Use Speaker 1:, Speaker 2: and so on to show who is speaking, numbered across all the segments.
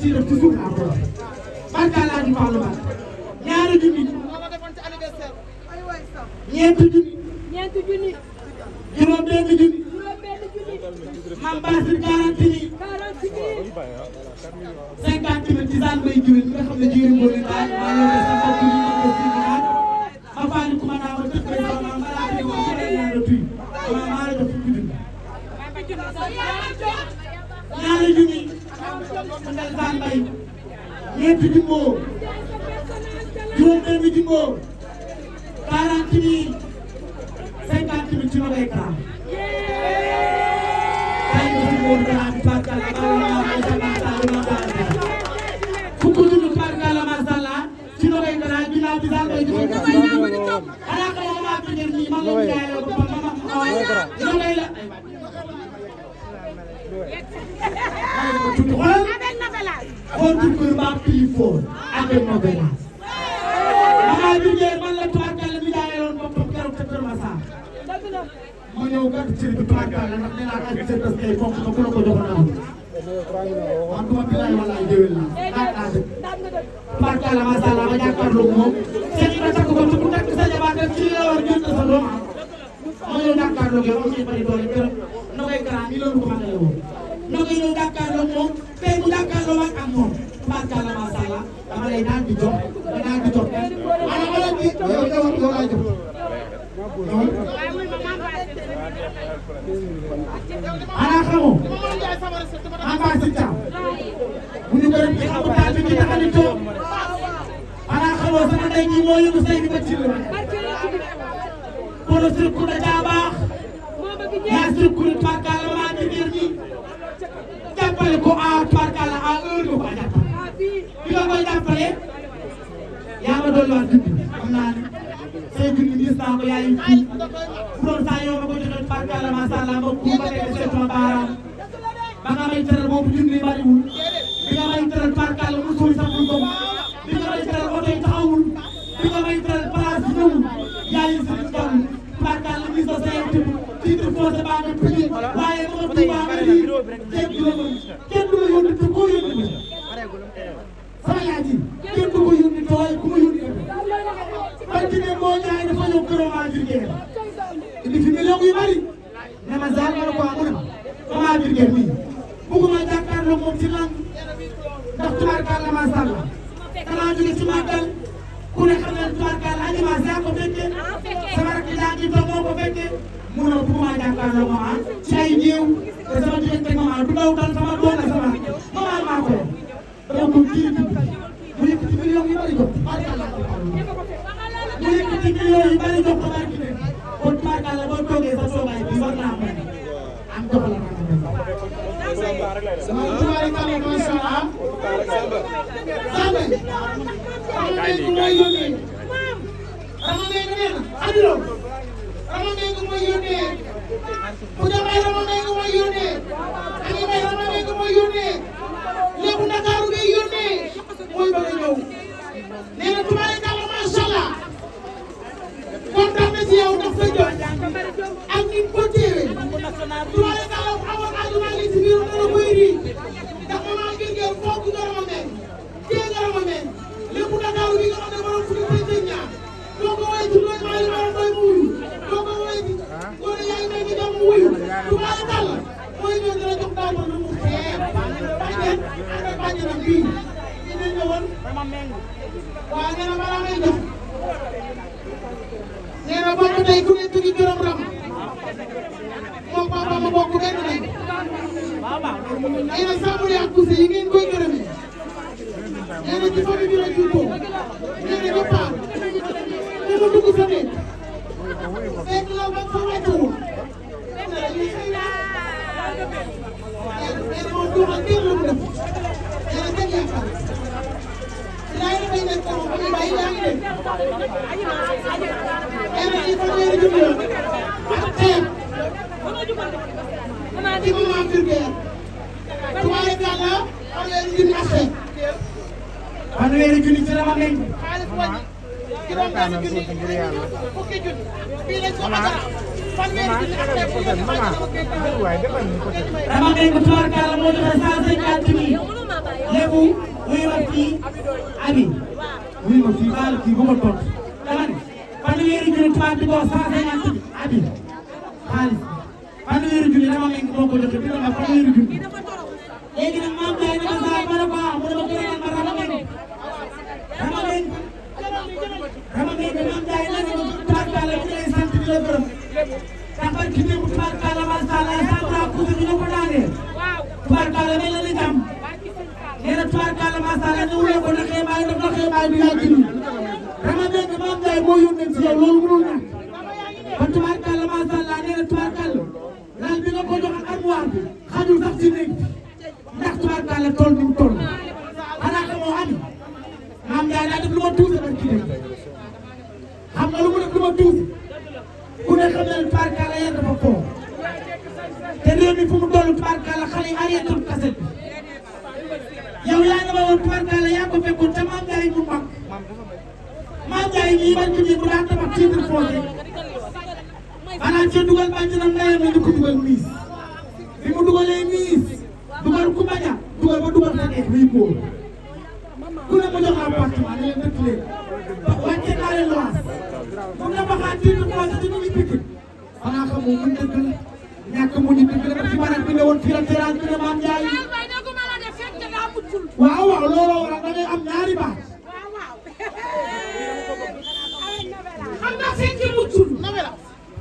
Speaker 1: ciy def ci suuf laa ko waxee barka laa di Fallou Ba ñaari junni ñeenti junni juróom benn junni Mame Bassir 40 000 50 000 ci saan bay jiwén nga xam ne jiwén boo leen daal maa ngi lay sa bopp yi ñu ko signal ma faani ku ma naa ma tëkk sama ma laa di ko ci leen ñaar tuy ma maa la jox fukki junni ñaari junni ndal saan bay ñeenti jumboo juróom benn jumboo 40 000 50 000 ci ma bay karaam fukki junni tubaarkalla macha allah ci Nogay Kara ginnaaw bi daal koy joxe xanaa ko ma fi ngeen nii man la ñu jaayee ba ma Nogay la xool tuuti kër ba pili fóon avec Novelas maa ngi liggéey man la tubaarkalla mi jaayee woon boppam keroog ca Kër Massar ma ñëw gàtt cër bi tubaarkalla ndax nee naa ak cër parce que fonk nga ku la ko joxoon man duma bilaay walaay déwén laa daa dëkk tubaarkalla macha allah ma jàkkaarloo moom seen ma takk ko ku takk sa jabaat rek ci la war jënd sa doom ma ñëw jàkkaarloo yow am nañu bari doole keroog Nogay Kara nii loolu ko màggale woon Nogay ñëw jàkkaarloo moom tey mu jàkkaarloo ak moom tubaarkalla macha allah dama lay naan di jox ma naan di jox ana wala bi yow laay jox ana xamoo Mame Bassir Thiam bu ñu gërëm ci xamu taal bi ci taxani toog ana xamoo sama ndey ji moo yëngu say bi ba ci la kono sirku da caa baax yaa sirku ni tubaarkalla maa ci biir ñi jàppale ko à tubaarkalla à heure nga ko a jàppale bi nga koy jàppale yaa ma doon wax junni xam naa ne say junni gis naa ko yaa ngi bu doon saa yoo ma ko joxee tubaarkalla macha allah ma ku ma teg seetuma baaraam ba nga may tëral boobu junni bariwul bi nga may tëral tubaarkalla musul sax lu ko bi nga may tëral oto yi taxawul bi nga may tëral place yi ñëwul yaa ngi si jaww tubaarkalla mise de sécurité titre foncé baa nga tudd waaye ba nga tuubaa nga lii kenn du la kenn du la yónni te koo yónni ko sama yaay ji kenn du ko yónni te waaye ku ma yónni ko barki ne moo ñaay dafa ñëw këram maa virgule indi fi million yu bari ne ma zaal ma ne ko amu ne ma maa virgule nii bëgguma jàkkaarloo moom ci lang ndax tubaarkalla macha allah damaa jóge ci màggal ku ne xam ne tubaarkalla animation yaa ko fekkee sama rakk yaa ngi toog moo ko fekkee mu ne bëgguma jàkkaarloo maman ci ay néew te sama diggante maman du daw dal sama doom la sama maman maa ko dama ko kii mu yëkkati million yu bari jox tubaarkalla mu yëkkati million yu bari jox ko barki ne kon tubaarkalla boo toogee sa toogaay bi war naa am jox la sama tubaarkalla macha allah Rama Mbengue mooy yónnee Rama Mbengue nee na adilo Rama Mbengue mooy yónnee ku demee Rama Mbengue mooy yónnee ani may Rama Mbengue mooy yónnee léegi Ndakaaru ngay yónnee mooy bëgg a ñëw nee na tubaarkalla macha allah kontaan na ci yow ndax sa jot ak ni ko téewee tubaarkalla amoon àdduna li ci biir dara koy rii ndax maman Guèye foog nga Rama Mbengue téye nga Rama Mbengue lépp Ndakaaru bi nga xam ne borom fukki fan ak ñaar doo ko woowee ci loolu maa ngi maanaam doy mu wuyu doo ko woowee ci loolu yaa ngi may ngi dem mu wuyu tubaarkalla mooy ñëw dina jox daal ba lu mu xeeb bàjjen ànd ak bàjjenam bii ñu ne ñëwoon waaw nee na balaa may jox nee na bokk tey ku nekk ngi gërëm Rama moom papa ma bokk benn nañ nee na sàmmule ak poussé yi ngeen koy gërëmee nee na ci famille bi la juddoo nee na ba paa ku mu dugg sa néeg fekk la ba fa wàccuwul nee na dañuy xëy nee na moom du ma kenn lu mu def nee na kenn yaakaar laay dafay nekk sama famille bay yaa ngi dégg nee na ci fanweeri junni ak ceeb ci maman Birgère tubaarkalla fanweeri junni ak ceeb fanweeri junni ci Rama Mbengue Rama Mbengue tubaarkalla moo joxe 150 000 léegi wuyu ma fii abi wuyu ma fii baal kii bu ma tontu dama ne fanweeri junni tubaab di ko 150 abi xaalis fanweeri junni dama meng moo ko joxe dina ma fanweeri junni léegi nag maam jaay na ma saa ma ne ko ah mu ne ma gërëmal ma rama meng maam jaay na ne ma tubaarkalla ñu lay sant di la gërëm ndax barki démb tubaarkalla macha allah sàmm kuuse bi ñu ko daanee tubaarkalla mel na ni jàmm nee na tubaarkalla macha allah ñu wule ko na xeebaay def na xeebaay du yàgg nii dama dégg maam Ndiaye moo yónnee ci yow loolu mënul ñàkk ba tubaarkalla macha allah nee na tubaarkalla lal bi nga ko jox ak armoire bi xajul sax ci néeg bi ndax tubaarkalla tool bi mu toll xanaa xamoo am maam Ndiaye daa def lu ma tuuse barki démb xam nga lu mu def lu ma tuuse ku ne xam ne tubaarkalla yéen dafa foo te réew mi fu mu toll tubaarkalla xale yi arrêté kaset bi yow yaa ngi ma woon tubaarkalla yaa ko fekkoon te maam Ndiaye mu mag maam Ndiaye ñii bañ ko bu daan tabax titre foncier maanaam ca dugal bànc na ndeyam la ñu ko dugal miis bi mu dugalee miis dugal ku bañ a dugal ba dugal sa nekk muy góor ku ne ma jox appartement ne leen dëkk leen wàcce naa leen lois mun na baxaat titre foncier te ñu ngi piqué xanaa xamoo mun dëgg la ñàkk mu ñu dëgg la ci maanaam bi ne woon fii la terrasse bi ne maam Ndiaye waaw waaw looloo waral da ngay am ñaari baat
Speaker 2: xam nga fekke muccul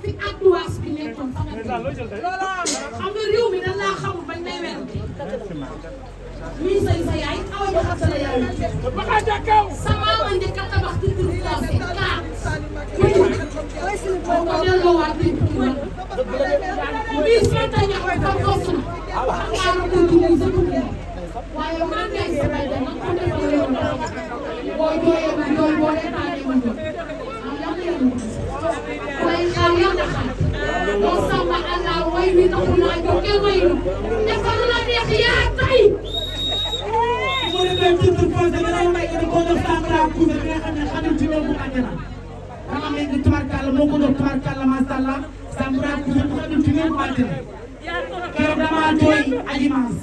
Speaker 2: fi adduwaas bi nekkoon fa nga xam nga réew mi dañ laa xamul bañ lay werante mii say sa yaay awa ñu xam sa la yaay sa maama njëkk a tabax titre foncier kaat boo ko delloowaat bi mii sa ta ñax fa fos na yaa ko dugg sa dugg waaye maa ngi sa bay da nag ko defal yoon boo jooyee ma jooy boo reetaanee ma jooy waaye xaar yàlla xam boo sàmm Allah way wi taxul naa jóg kenn wayu defal la neex yaa tay
Speaker 1: mu ne leen titre foncier bi dama may ko jox Sambara Kouse bi nga xam ne xamul ci ñoom bu àjjana dama mel ni tubaarkalla moo ko jox tubaarkalla macha allah Sambara Kouse bu xamul ci ñoom bu àjjana keroog damaa jooy Alimas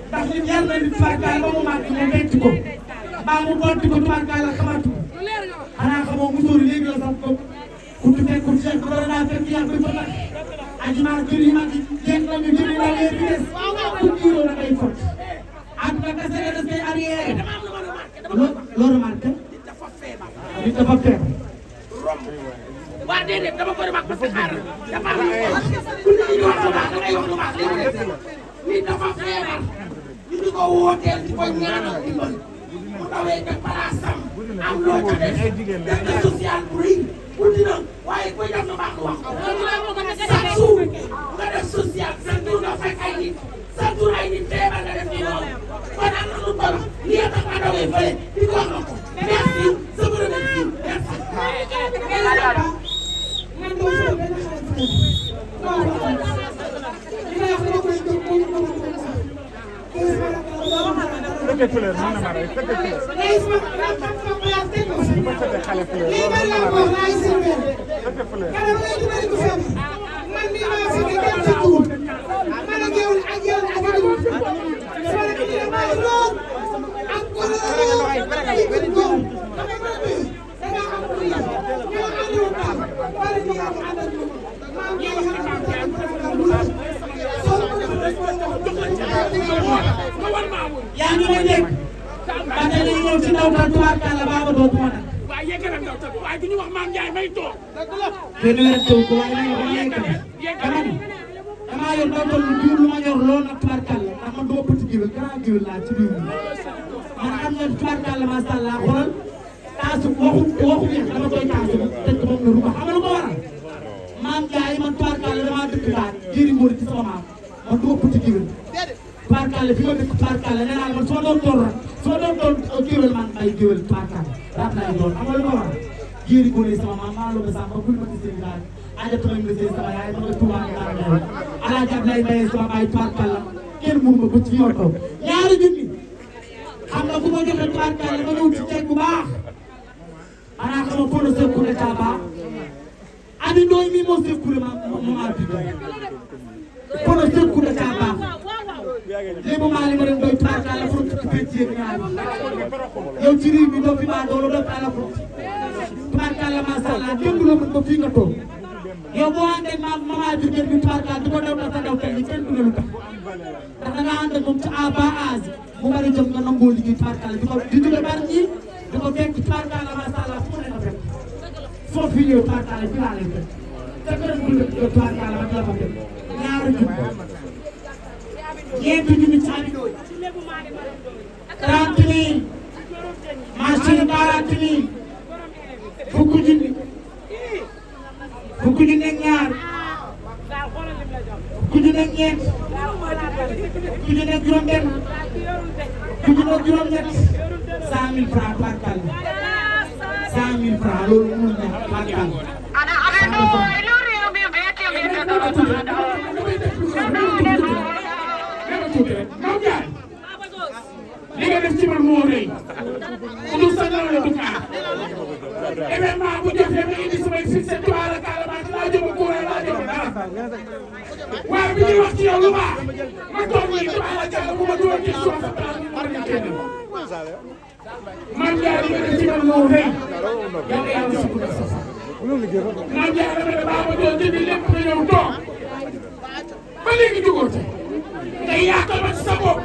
Speaker 1: ndax nit yar na nit tubaarkalla ba mu màgg mu bett ko mbaa mu botti ko tubaarkalla xamatu xanaa xamoo musóor léegi la sax ko ku ci fekk ku ci fekk dara naa fekk yàgg bi fa nag Alimas kër yi mag yi jéem nañu jëndi na weer bi des ku jiiroo na ngay fot àdduna kese la des day arrière loo remarqué nit dafa feebar
Speaker 3: waa déedéet dama ko remarqué parce que xaaral dafa am ku ne ñu wax lu baax da ngay wax lu baax léegi nit dafa feebar ñu di ko wooteel di ko ñaanal dimbal mu dawee ca palaasam am loo ca def def na social bu rëy guddi na waaye kuy def lu baax lu wax ko chaque jour nga def social chaque jour nga fekk ay nit chaque jour ay nit feebar nga def ci loolu kon am na lu toll lii tax ma dawee fële di ko wax na ko merci je vous remercie merci
Speaker 1: man doo sama benn xarit li may wax dama koy jóg moo ñu mën a
Speaker 4: fekkee fleur mën na ma rey fekkee fleur.
Speaker 1: léegi sama place teg ko fi. lii bari naa ko wax laay servir.
Speaker 4: fekkee fleur.
Speaker 1: kanam lay dimbali ko feebar. man mii maa fi ne kenn fekkuwul. man ak yow ak yow ak yow. sama rakk ji nag maa ngi lool. ak góor ak góor. da nga am lu ñoo àndoon daal. bari na yaa ngi àndal ñu. maa ngi lay xam yaa ngi may dégg ba tey dañuy ñëw ci ndaw tan tubaarkàlla baaba dootuma nag.
Speaker 3: waaye yegg na ndaw tan waaye du ñu wax maam Ndiaye may toog.
Speaker 1: kenn weer taw ko waaye dañuy wax yegg dama ni damaa yor ndaw tan lu jur lu ma yor lool nag tubaarkàlla ndax man duma petit géwél grand géwél laa ci biir man xam nga tubaarkàlla macha allah xoolal taasu waxu yeex dama koy taasu tëj ko moom la ruba xam nga lu ko waral maam Ndiaye man tubaarkàlla damaa dëkk daal jëri ngóor ci sama maam man duma petit géwél tubaarkàlla fi ma dëkk tubaarkàlla nee naa la man su ma doon toll rek su ma doon toll géwél man ay géwél tubaarkàlla rab laay doon xam nga lu ma war jéeri góor sama maam maa loo ba sax ma bul ma ci seen daal aja tamit nga seen sama yaay ma nga tuubaa nga daal yaay alaaji Ablaye Mbaye sama baay tubaarkàlla kenn mënu ma ko ci yor taw ñaari junni xam nga ku ma joxe tubaarkàlla ma ñëw ci ceeb bu baax xanaa xam nga pono sekku ne taa baax abi ndooy mi moo sekku ne ma maa bi pono sekku ne taa baax léegi maa ngi leen doy tubaarkalla fruit ci biir ci ñaar yow ci riz bi doo fi maa doon doy ala fruit tubaarkalla macha allah kenn du la mën ba fii nga toog yow boo àndee maman bi ngeen di tubaarkalla di ko daw dafa daw tey kenn du la lu tax ndax da ngaa ànd ak moom ci à bas âge mu bari jëm nga nangoo liggéey tubaarkalla di ko di jóge bari ñi di ko fekk tubaarkalla macha allah fu mu ne nga fekk soo fi ñëw tubaarkalla fi laa lay fekk te këram bu nekk tubaarkalla ba la fa fekk ñaari junni ñeenti junni ci Ami Ndoye 30 000 machine 40 000 fukki junni fukki junni ak ñaar fukki junni ak ñeent fukki junni ak juróom-benn fukki junni ak juróom-ñett 100 000 francs par kàlla 100 000 francs loolu mënul ñàkk par kàlla 100 000 francs. li nga def ci man moo rëy ku dul sa ndaw la du kaa événement bu jotee ma indi samay fixé tubaab la kàlla maa laa jëm kuréel laa jëm dara waaye bi ñuy wax ci yow lu baax ma toog nii tubaab la kàlla bu ma dugal ci suuf sa place bi war nga génn man jaay li nga def ci man moo rëy yàlla yàlla sukk na sa fa man jaay dama ne baa ma doon jëndi lépp nga ñëw toog ba léegi jógoo te ngay yaatal ma ci sa bopp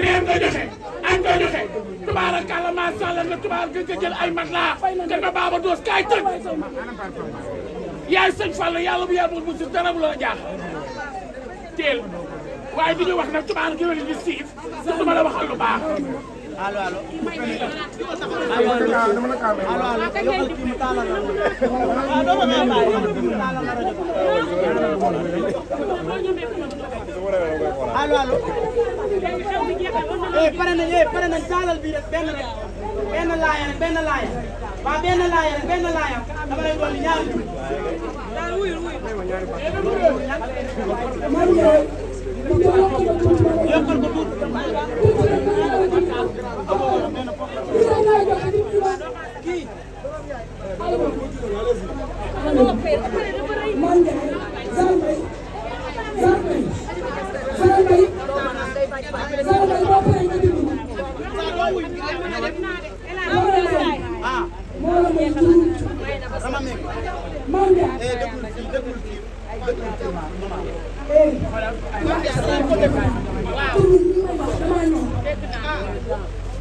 Speaker 1: réew nga joxe añ nga joxe tubaarkalla macha allah nga tubaar nga jël ay matelas nga ba baaba doos kaay tëj yaay sëñ Fall yàlla bu yàlla bu si dara bu la jaaxal teel waaye di ñu wax nag tubaar gi wér di siif sax duma la waxal lu baax. allo allo. allo allo. pare nañ taalal bi rek benn laaya rek benn laaya waaw benn laaya dama lay dolli ñaari bi daal wuyul yokkal ko tuut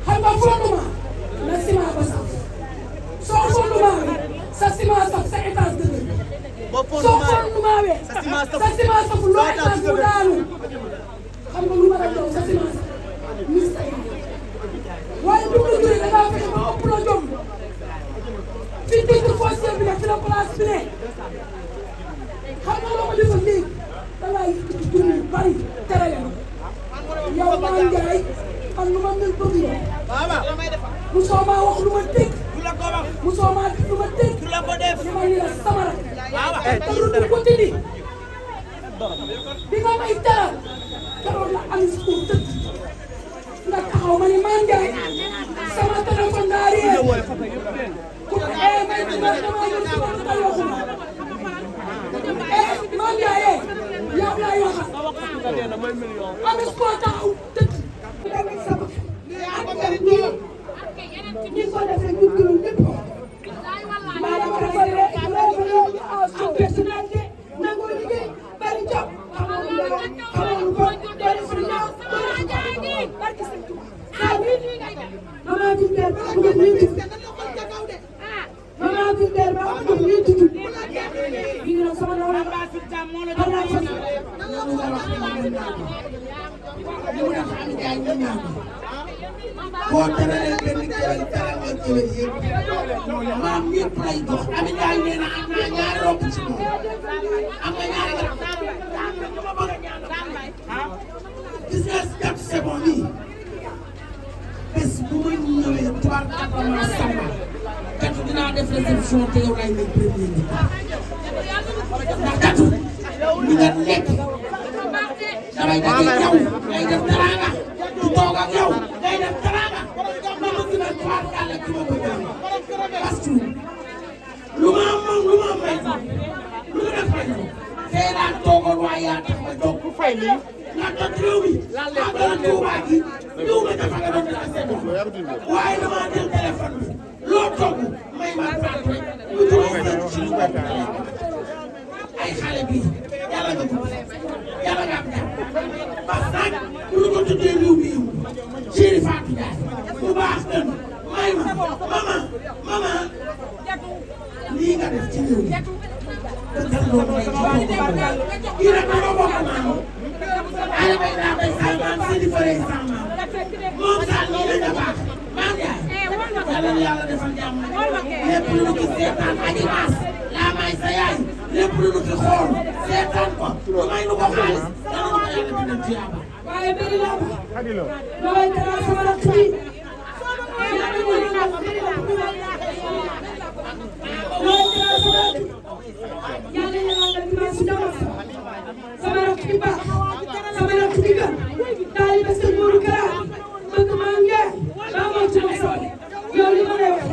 Speaker 2: xam nga fondement na ciment ba saf soo fondement bi sa ciment saf sa étage dëgër soo fondement bi sa ciment saf loo étage mu daanu xam nga lu ma la jox sa ciment saf mis sa yaay waaye bu mu la juree da ngaa fexe ba ëpp la jom fi titre foncier bi ne fi la place bi ne xam nga loo ma defal léegi da ngaa yëkkati jur yu bari terale ma yow Mame Ndiaye man lu ma mel bëgg yow musoo maa wax lu ma dégg musoo maa def lu ma dégg li ma ni la sama rak te lu dul ko tëddi bi nga may teral keroog la am si pour tëdd nga taxaw ma ni Mame Ndiaye sama téléphone daa réer ku may dama dama ñëw si ma ta yoxuma Mame Ndiaye yow laay waxal amis koo taxaw tëdd ñi ko defee ñu gërëm ñëpp maa dama defal rek am personnalité nangoo liggéey bari job xamoo lu bon doole fu ñaaw barki sëñ Tuubaa maman Binter ba am ngeen ñuy tudd maman Binter ba am ngeen ñuy tudd ñu ngi sama nawla
Speaker 3: boo teralee benn kéwél teral nga kéwél yëpp maam ñëpp lay jox Ami Ndiaye nee na am naa ñaari rob ci moom am nga ñaari rob gis nga jàpp c'est bon nii bés bu ma ñëwee tubaab ma samba katu dinaa def réception te yow lay nekk premier nit ndax katu li nga lekk damay daje yow ngay def teraanga du toog ak yow ngay def teraanga ma bëgg na tubaab yàlla ki ma bëgg parce que lu ma am lu ma may lu ma def may tey laa toogoon waaye yaa tax ma jóg nga toj réew mi màggal Tuuba gi ñëw ma dafa nga doon def seen waaye dama jël téléphone bi loo togg may ma baat rek mu tudd seen ci lu bopp ay xale bi yàlla nga gudd yàlla nga am jàmm parce que nag bu ñu ko tuddee réew mi yiw Chéri Fatou Ndiaye bu baax gën may ma mama lii nga def ci réew mi dëgg loolu may kii nag dama bokk maam ala bay daa bay sa maam si di fëree sa maam moom saal nii la nga baax maam Ndiaye yàlla na yàlla defal jàmm lépp lu ñu ko seetaan aji maas laa may sa yaay lépp lu ñu ko xool seetaan ko lu may nu ko xaalis dana ko yàlla dina tiyaaba
Speaker 2: waaye bëri na looy dara sama rakk bi yàlla yàlla dina si dama sama rakk bi baax sama rakk bi gën taalibe Sëñ Modou Kara bëgg maa ngi maa moo ci ma soxla yow li ma lay wax